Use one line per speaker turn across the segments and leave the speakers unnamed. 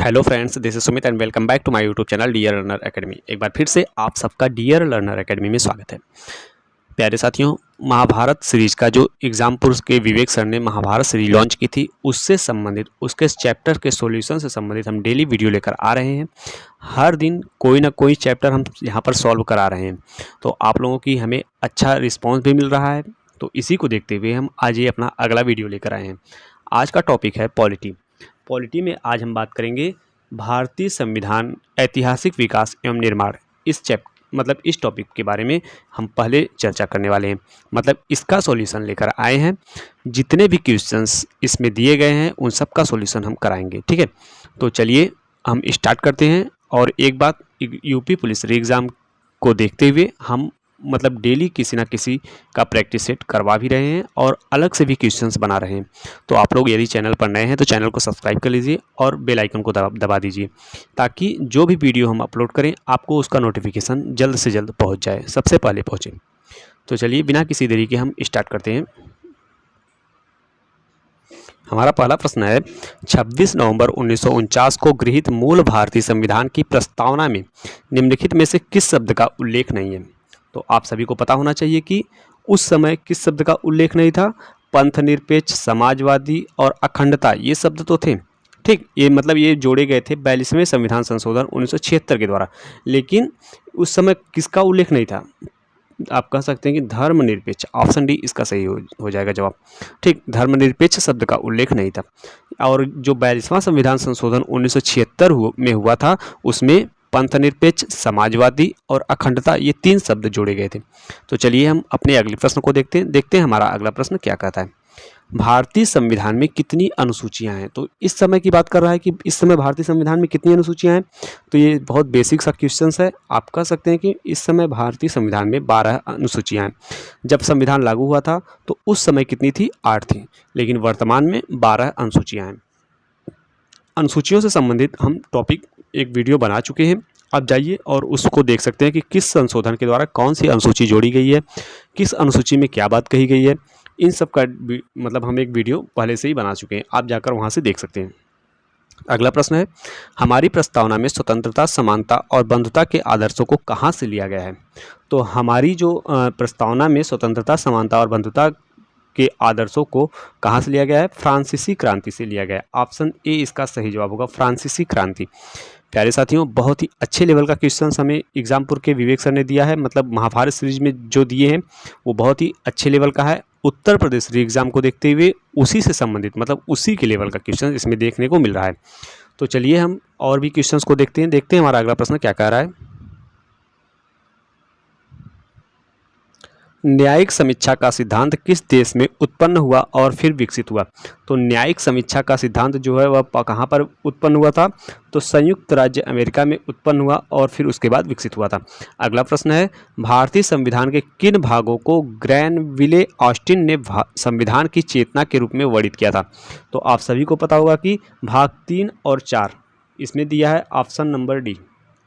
Hello friends, this is Sumit and welcome back to my YouTube channel Dear Learner Academy. एक बार फिर से आप सबका डियर लर्नर एकेडमी में स्वागत है। प्यारे साथियों, महाभारत सीरीज का जो एग्जामपुर के विवेक सर ने महाभारत सीरीज लॉन्च की थी, उससे संबंधित उसके चैप्टर के सॉल्यूशन से संबंधित हम डेली वीडियो लेकर आ रहे हैं। हर दिन कोई ना कोई चैप्टर हम यहाँ पर सॉल्व करा रहे हैं, तो आप लोगों की हमें अच्छा रिस्पॉन्स भी मिल रहा है। तो इसी को देखते हुए हम आज ये अपना अगला वीडियो लेकर आए हैं। आज का टॉपिक है पॉलिटी। पॉलिटी में आज हम बात करेंगे भारतीय संविधान, ऐतिहासिक विकास एवं निर्माण। इस टॉपिक के बारे में हम पहले चर्चा करने वाले हैं, मतलब इसका सॉल्यूशन लेकर आए हैं। जितने भी क्वेश्चंस इसमें दिए गए हैं उन सब का सॉल्यूशन हम कराएंगे, ठीक है। तो चलिए हम स्टार्ट करते हैं। और एक बात, यूपी पुलिस एग्ज़ाम को देखते हुए हम डेली किसी ना किसी का प्रैक्टिस सेट करवा भी रहे हैं और अलग से भी क्वेश्चंस बना रहे हैं। तो आप लोग यदि चैनल पर नए हैं तो चैनल को सब्सक्राइब कर लीजिए और बेल आइकन को दबा दीजिए, ताकि जो भी वीडियो हम अपलोड करें आपको उसका नोटिफिकेशन जल्द से जल्द पहुंच जाए, सबसे पहले पहुंचे। तो चलिए बिना किसी देरी के हम स्टार्ट करते हैं। हमारा पहला प्रश्न है, 26 नवंबर 1949 को गृहीत मूल भारतीय संविधान की प्रस्तावना में निम्नलिखित में से किस शब्द का उल्लेख नहीं है। तो आप सभी को पता होना चाहिए कि उस समय किस शब्द का उल्लेख नहीं था। पंथनिरपेक्ष, समाजवादी और अखंडता, ये शब्द तो थे, ठीक। ये जोड़े गए थे 42वें संविधान संशोधन 1976 के द्वारा, लेकिन उस समय किसका उल्लेख नहीं था। आप कह सकते हैं कि धर्मनिरपेक्ष, ऑप्शन डी इसका सही हो जाएगा जवाब, ठीक। धर्मनिरपेक्ष शब्द का उल्लेख नहीं था। और जो 42वां संविधान संशोधन 1976 में हुआ था, उसमें पंथनिरपेक्ष, समाजवादी और अखंडता, ये 3 शब्द जोड़े गए थे। तो चलिए हम अपने अगले प्रश्न को देखते हैं हमारा अगला प्रश्न क्या कहता है। भारतीय संविधान में कितनी अनुसूचियां हैं। तो इस समय की बात कर रहा है कि इस समय भारतीय संविधान में कितनी अनुसूचियां हैं। तो ये बहुत बेसिक सा क्वेश्चन है। आप कह सकते हैं कि इस समय भारतीय संविधान में 12 अनुसूचियां हैं। जब संविधान लागू हुआ था तो उस समय कितनी थी, 8 थी, लेकिन वर्तमान में 12 अनुसूचियां हैं। अनुसूचियों से संबंधित हम टॉपिक एक वीडियो बना चुके हैं, आप जाइए और उसको देख सकते हैं कि किस संशोधन के द्वारा कौन सी अनुसूची जोड़ी गई है, किस अनुसूची में क्या बात कही गई है। इन सब का हम एक वीडियो पहले से ही बना चुके हैं, आप जाकर वहाँ से देख सकते हैं। अगला प्रश्न है, हमारी प्रस्तावना में स्वतंत्रता, समानता और बंधुता के आदर्शों को कहाँ से लिया गया है। तो हमारी जो प्रस्तावना में स्वतंत्रता, समानता और बंधुता के आदर्शों को कहाँ से लिया गया है, फ्रांसीसी क्रांति से लिया गया है। ऑप्शन ए इसका सही जवाब होगा, फ्रांसीसी क्रांति। प्यारे साथियों, बहुत ही अच्छे लेवल का क्वेश्चन हमें एग्जामपुर के विवेक सर ने दिया है, महाभारत सीरीज में जो दिए हैं वो बहुत ही अच्छे लेवल का है। उत्तर प्रदेश एग्जाम को देखते हुए उसी से संबंधित उसी के लेवल का क्वेश्चन इसमें देखने को मिल रहा है। तो चलिए हम और भी क्वेश्चंस को देखते हैं हमारा अगला प्रश्न क्या कह रहा है। न्यायिक समीक्षा का सिद्धांत किस देश में उत्पन्न हुआ और फिर विकसित हुआ। तो न्यायिक समीक्षा का सिद्धांत जो है वह कहाँ पर उत्पन्न हुआ था, तो संयुक्त राज्य अमेरिका में उत्पन्न हुआ और फिर उसके बाद विकसित हुआ था। अगला प्रश्न है, भारतीय संविधान के किन भागों को ग्रैनविले ऑस्टिन ने संविधान की चेतना के रूप में वर्णित किया था। तो आप सभी को पता होगा कि भाग 3 और 4 इसमें दिया है, ऑप्शन नंबर डी।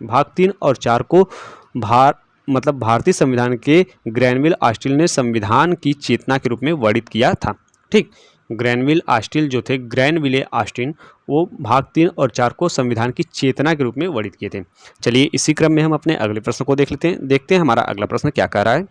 भाग 3 और 4 को भारतीय संविधान के ग्रैनविल ऑस्टिन ने संविधान की चेतना के रूप में वर्णित किया था, ठीक। ग्रैनविल ऑस्टिन जो थे, ग्रैनविले ऑस्टिन, वो भाग 3 और 4 को संविधान की चेतना के रूप में वर्णित किए थे। चलिए इसी क्रम में हम अपने अगले प्रश्न को देखते हैं हमारा अगला प्रश्न क्या कह रहा है।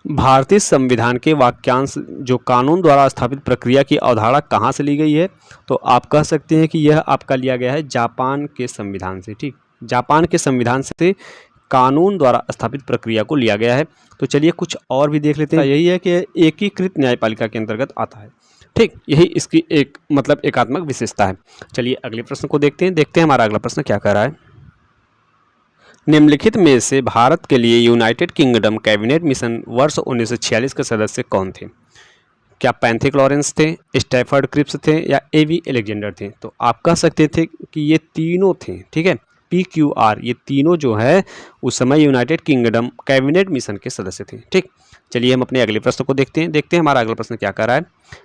भारतीय संविधान के वाक्यांश जो कानून द्वारा स्थापित प्रक्रिया की अवधारणा कहाँ से ली गई है। तो आप कह सकते हैं कि यह आपका लिया गया है जापान के संविधान से, ठीक। जापान के संविधान से कानून द्वारा स्थापित प्रक्रिया को लिया गया है। तो चलिए कुछ और भी देख लेते हैं। यही है कि एकीकृत न्यायपालिका के अंतर्गत आता है, ठीक। यही इसकी एक एकात्मक विशेषता है। चलिए अगले प्रश्न को देखते हैं हमारा अगला प्रश्न क्या कह रहा है। निम्नलिखित में से भारत के लिए यूनाइटेड किंगडम कैबिनेट मिशन वर्ष 1946 के सदस्य कौन थे। क्या पैंथिक लॉरेंस थे, स्टैफर्ड क्रिप्स थे या एवी अलेक्जेंडर थे। तो आप कह सकते थे कि ये तीनों थे, ठीक है। PQR, ये तीनों जो है उस समय यूनाइटेड किंगडम कैबिनेट मिशन के सदस्य थे, ठीक। चलिए हम अपने अगले प्रश्न को देखते हैं हमारा अगला प्रश्न क्या कर रहा है।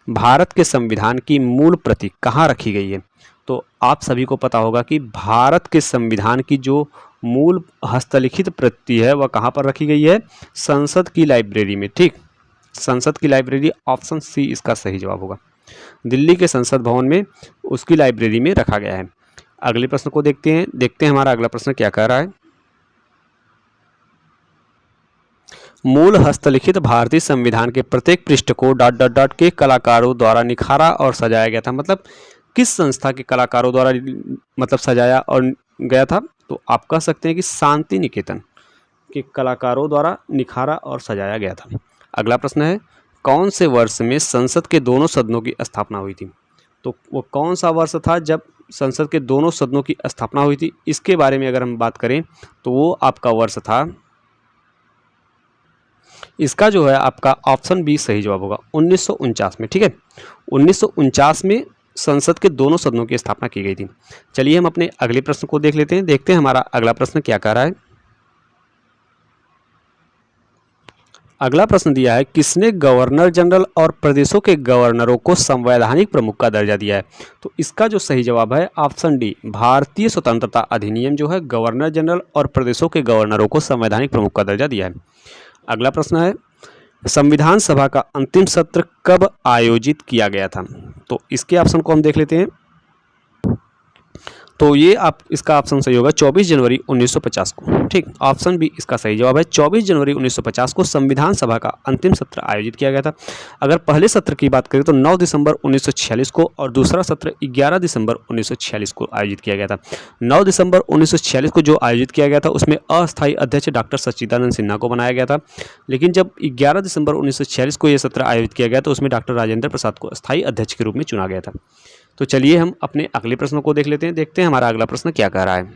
भारत के संविधान की मूल प्रति कहाँ रखी गई है। तो आप सभी को पता होगा कि भारत के संविधान की जो मूल हस्तलिखित प्रति है वह कहाँ पर रखी गई है, संसद की लाइब्रेरी में, ठीक। संसद की लाइब्रेरी, ऑप्शन सी इसका सही जवाब होगा। दिल्ली के संसद भवन में उसकी लाइब्रेरी में रखा गया है। अगले प्रश्न को देखते हैं हमारा अगला प्रश्न क्या कह रहा है। मूल हस्तलिखित भारतीय संविधान के प्रत्येक पृष्ठ को ... के कलाकारों द्वारा निखारा और सजाया गया था। मतलब किस संस्था के कलाकारों द्वारा मतलब सजाया और गया था? तो आप कह सकते हैं कि शांति निकेतन के कलाकारों द्वारा निखारा और सजाया गया था। अगला प्रश्न है, कौन से वर्ष में संसद के दोनों सदनों की स्थापना हुई थी? तो वो कौन सा वर्ष था जब संसद के दोनों सदनों की स्थापना हुई थी? इसके बारे में अगर हम बात करें तो वो आपका वर्ष था, इसका जो है आपका ऑप्शन बी सही जवाब होगा, 1949 में। ठीक है, 1949 में संसद के दोनों सदनों की स्थापना की गई थी। चलिए हम अपने अगले प्रश्न को देख लेते हैं, देखते हैं हमारा अगला प्रश्न क्या कह रहा है। अगला प्रश्न दिया है, किसने गवर्नर जनरल और प्रदेशों के गवर्नरों को संवैधानिक प्रमुख का दर्जा दिया है? तो इसका जो सही जवाब है ऑप्शन डी, भारतीय स्वतंत्रता अधिनियम जो है गवर्नर जनरल और प्रदेशों के गवर्नरों को संवैधानिक प्रमुख का दर्जा दिया है। अगला प्रश्न है, संविधान सभा का अंतिम सत्र कब आयोजित किया गया था? तो इसके ऑप्शन को हम देख लेते हैं। तो ये इसका ऑप्शन सही होगा 24 जनवरी 1950 को। ठीक, ऑप्शन बी इसका सही जवाब है, 24 जनवरी 1950 को संविधान सभा का अंतिम सत्र आयोजित किया गया था। अगर पहले सत्र की बात करें तो 9 दिसंबर 1946 को और दूसरा सत्र 11 दिसंबर 1946 को आयोजित किया गया था। 9 दिसंबर 1946 को जो आयोजित किया गया था उसमें अस्थायी अध्यक्ष डॉक्टर सच्चिदानंद सिन्हा को बनाया गया था, लेकिन जब 11 दिसंबर 1946 को यह सत्र आयोजित किया गया तो उसमें डॉक्टर राजेंद्र प्रसाद को अस्थायी अध्यक्ष के रूप में चुना गया था। तो चलिए हम अपने अगले प्रश्न को देख लेते हैं, देखते हैं हमारा अगला प्रश्न क्या कह रहा है।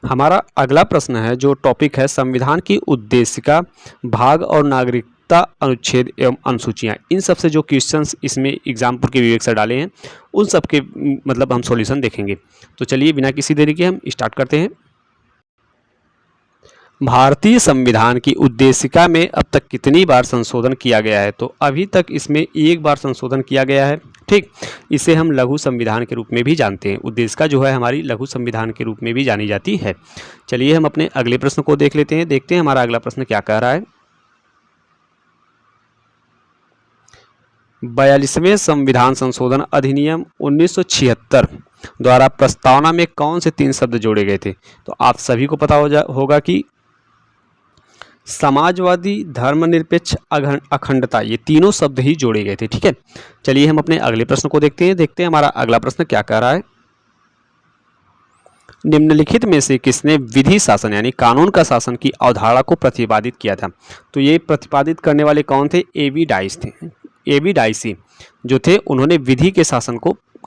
हमारा अगला प्रश्न है, जो टॉपिक है संविधान की उद्देशिका, भाग और नागरिकता अनुच्छेद एवं अनुसूचियां। इन सब से जो क्वेश्चंस इसमें एग्जाम्पल के विवेक से डाले हैं उन सब के मतलब हम सॉल्यूशन देखेंगे। तो चलिए बिना किसी देरी के हम स्टार्ट करते हैं। भारतीय संविधान की उद्देशिका में अब तक कितनी बार संशोधन किया गया है? तो अभी तक इसमें एक बार संशोधन किया गया है। ठीक, इसे हम लघु संविधान के रूप में भी जानते हैं। उद्देशिका जो है हमारी लघु संविधान के रूप में भी जानी जाती है। चलिए हम अपने अगले प्रश्न को देख लेते हैं, देखते हैं हमारा अगला प्रश्न क्या कह रहा है। 42वें संविधान संशोधन अधिनियम 1976 द्वारा प्रस्तावना में कौन से 3 शब्द जोड़े गए थे? तो आप सभी को पता होगा कि समाजवादी, धर्मनिरपेक्ष, अखंडता, ये तीनों शब्द ही जोड़े गए थे। ठीक है, चलिए हम अपने अगले प्रश्न को देखते हैं हमारा अगला प्रश्न क्या कह रहा है। निम्नलिखित में से किसने विधि शासन यानी कानून का शासन की अवधारणा को प्रतिपादित किया था? तो ये प्रतिपादित करने वाले कौन थे? ए.बी. डाइस थे। ए.बी. डाइस जो थे उन्होंने विधि के शासन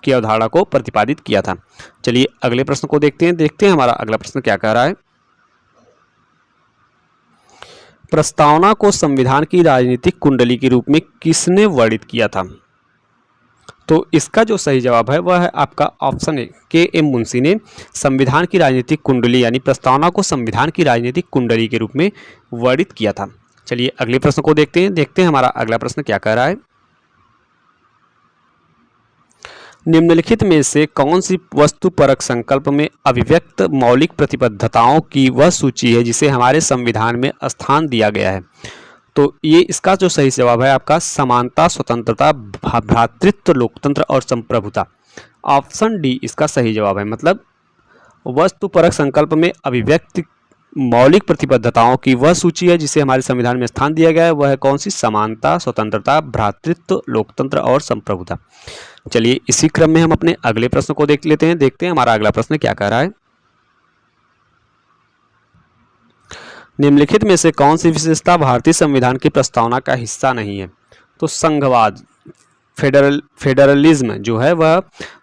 की अवधारणा को प्रतिपादित किया था। चलिए अगले प्रश्न को देखते हैं हमारा अगला प्रश्न क्या कह रहा है। प्रस्तावना को संविधान की राजनीतिक कुंडली के रूप में किसने वर्णित किया था? तो इसका जो सही जवाब है वह है आपका ऑप्शन ए, के.एम. मुंशी ने संविधान की राजनीतिक कुंडली यानी प्रस्तावना को संविधान की राजनीतिक कुंडली के रूप में वर्णित किया था। चलिए अगले प्रश्न को देखते हैं हमारा अगला प्रश्न क्या कह रहा है। निम्नलिखित में से कौन सी वस्तुपरक संकल्प में अभिव्यक्त मौलिक प्रतिबद्धताओं की वह सूची है जिसे हमारे संविधान में स्थान दिया गया है? तो ये इसका जो सही जवाब है आपका समानता, स्वतंत्रता, भ्रातृत्व, लोकतंत्र और संप्रभुता। ऑप्शन डी इसका सही जवाब है। मतलब वस्तुपरक संकल्प में अभिव्यक्त मौलिक प्रतिबद्धताओं की वह सूची है जिसे हमारे संविधान में स्थान दिया गया है, वह है कौन सी? समानता, स्वतंत्रता, भ्रातृत्व, लोकतंत्र और संप्रभुता। चलिए इसी क्रम में हम अपने अगले प्रश्न को देख लेते हैं, देखते हैं हमारा अगला प्रश्न क्या कह रहा है। निम्नलिखित में से कौन सी विशेषता भारतीय संविधान की प्रस्तावना का हिस्सा नहीं है? तो संघवाद, फेडरलिज्म जो है वह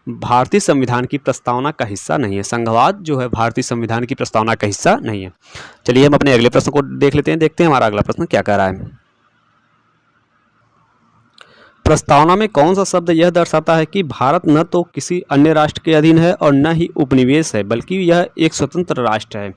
भारतीय संविधान की प्रस्तावना का हिस्सा नहीं है। संघवाद जो है भारतीय संविधान की प्रस्तावना का हिस्सा नहीं है। चलिए हम अपने अगले प्रश्न को देख लेते हैं, देखते हैं हमारा अगला प्रश्न क्या कह रहा है। प्रस्तावना में कौन सा शब्द यह दर्शाता है कि भारत न तो किसी अन्य राष्ट्र के अधीन है और न ही उपनिवेश है, बल्कि यह एक स्वतंत्र राष्ट्र है?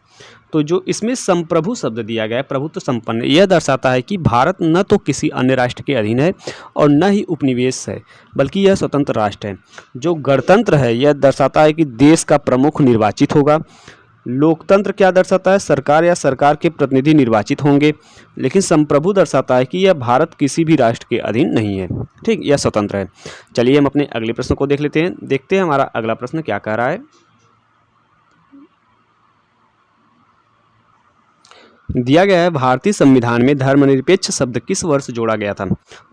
तो जो इसमें संप्रभु शब्द दिया गया है, प्रभुत्व संपन्न, यह दर्शाता है कि भारत न तो किसी अन्य राष्ट्र के अधीन है और न ही उपनिवेश है, बल्कि यह स्वतंत्र राष्ट्र है। जो गणतंत्र है यह दर्शाता है कि देश का प्रमुख निर्वाचित होगा, लोकतंत्र क्या दर्शाता है? सरकार या सरकार के प्रतिनिधि निर्वाचित होंगे। लेकिन संप्रभु दर्शाता है कि यह भारत किसी भी राष्ट्र के अधीन नहीं है, ठीक, यह स्वतंत्र है। चलिए हम अपने अगले प्रश्न को देख लेते हैं। देखते हैं हमारा अगला प्रश्न क्या कह रहा है। दिया गया है भारतीय संविधान में धर्मनिरपेक्ष शब्द किस वर्ष जोड़ा गया था?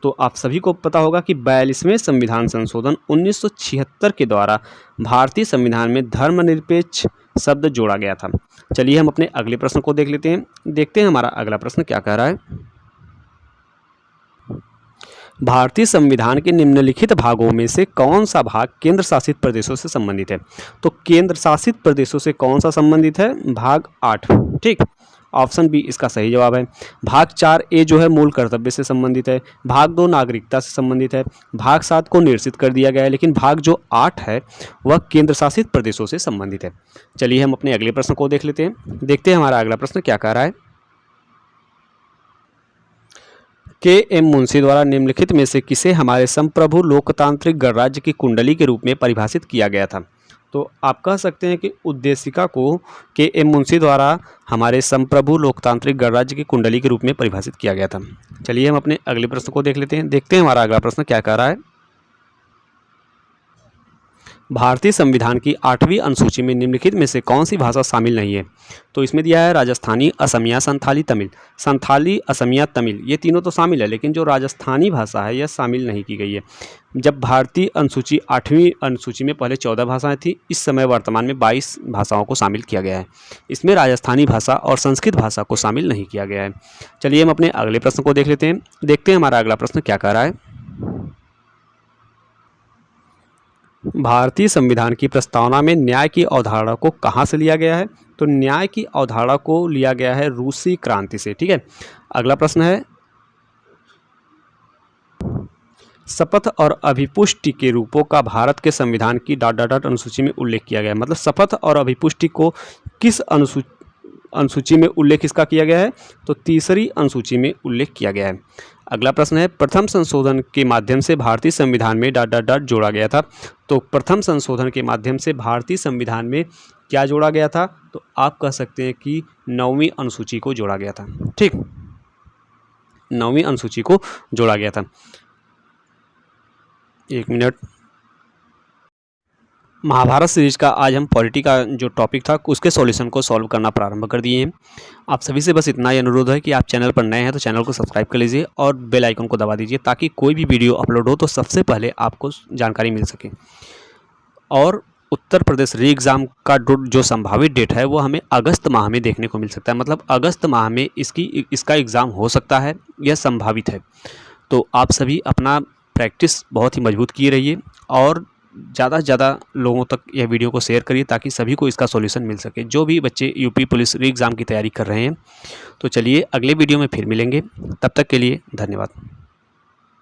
तो आप सभी को पता होगा कि 42वें संविधान संशोधन 1976 के द्वारा भारतीय संविधान में धर्मनिरपेक्ष शब्द जोड़ा गया था। चलिए हम अपने अगले प्रश्न को देख लेते हैं। देखते हैं हमारा अगला प्रश्न क्या कह रहा है। भारतीय संविधान के निम्नलिखित भागों में से कौन सा भाग केंद्र शासित प्रदेशों से संबंधित है? तो केंद्र शासित प्रदेशों से कौन सा संबंधित है? भाग 8, ठीक, ऑप्शन बी इसका सही जवाब है। भाग 4A जो है मूल कर्तव्य से संबंधित है। भाग 2 नागरिकता से संबंधित है। भाग 7 को निरसित कर दिया गया है, लेकिन भाग जो 8 है वह केंद्र शासित प्रदेशों से संबंधित है। चलिए हम अपने अगले प्रश्न को देख लेते हैं। देखते हैं हमारा अगला प्रश्न क्या कह रहा है। के.एम. मुंशी द्वारा निम्नलिखित में से किसे हमारे संप्रभु लोकतांत्रिक गणराज्य की कुंडली के रूप में परिभाषित किया गया था? तो आप कह सकते हैं कि उद्देशिका को के.एम. मुंशी द्वारा हमारे संप्रभु लोकतांत्रिक गणराज्य की कुंडली के रूप में परिभाषित किया गया था। चलिए हम अपने अगले प्रश्न को देख लेते हैं। देखते हैं हमारा अगला प्रश्न क्या कह रहा है। भारतीय संविधान की 8वीं अनुसूची में निम्नलिखित में से कौन सी भाषा शामिल नहीं है? तो इसमें दिया है राजस्थानी, असमिया, संथाली, तमिल। संथाली, असमिया, तमिल ये तीनों तो शामिल है, लेकिन जो राजस्थानी भाषा है यह शामिल नहीं की गई है। जब भारतीय अनुसूची 8वीं अनुसूची में पहले 14 भाषाएं थी, इस समय वर्तमान में 22 भाषाओं को शामिल किया गया है। इसमें राजस्थानी भाषा और संस्कृत भाषा को शामिल नहीं किया गया है। चलिए हम अपने अगले प्रश्न को देख लेते हैं। देखते हैं हमारा अगला प्रश्न क्या कह रहा है। भारतीय संविधान की प्रस्तावना में न्याय की अवधारणा को कहाँ से लिया गया है? तो न्याय की अवधारणा को लिया गया है रूसी क्रांति से, ठीक है। अगला प्रश्न है, शपथ और अभिपुष्टि के रूपों का भारत के संविधान की ... अनुसूची में उल्लेख किया गया है। मतलब शपथ और अभिपुष्टि को किस अनुसूची में उल्लेख इसका किया गया है? तो 3री अनुसूची में उल्लेख किया गया है। अगला प्रश्न है, प्रथम संशोधन के माध्यम से भारतीय संविधान में ... जोड़ा गया था। तो प्रथम संशोधन के माध्यम से भारतीय संविधान में क्या जोड़ा गया था? तो आप कह सकते हैं कि 9वीं अनुसूची को जोड़ा गया था, ठीक, 9वीं अनुसूची को जोड़ा गया था। एक मिनट। महाभारत सीरीज का आज हम पॉलिटी का जो टॉपिक था उसके सॉल्यूशन को सॉल्व करना प्रारंभ कर दिए हैं। आप सभी से बस इतना ही अनुरोध है कि आप चैनल पर नए हैं तो चैनल को सब्सक्राइब कर लीजिए और बेल आइकन को दबा दीजिए, ताकि कोई भी वीडियो अपलोड हो तो सबसे पहले आपको जानकारी मिल सके। और उत्तर प्रदेश री एग्ज़ाम का जो संभावित डेट है वो हमें अगस्त माह में देखने को मिल सकता है। मतलब अगस्त माह में इसका एग्ज़ाम हो सकता है, यह संभावित है। तो आप सभी अपना प्रैक्टिस बहुत ही मजबूत किए रहिए और ज़्यादा से ज़्यादा लोगों तक यह वीडियो को शेयर करिए, ताकि सभी को इसका सॉल्यूशन मिल सके, जो भी बच्चे यूपी पुलिस री एग्ज़ाम की तैयारी कर रहे हैं। तो चलिए अगले वीडियो में फिर मिलेंगे, तब तक के लिए धन्यवाद।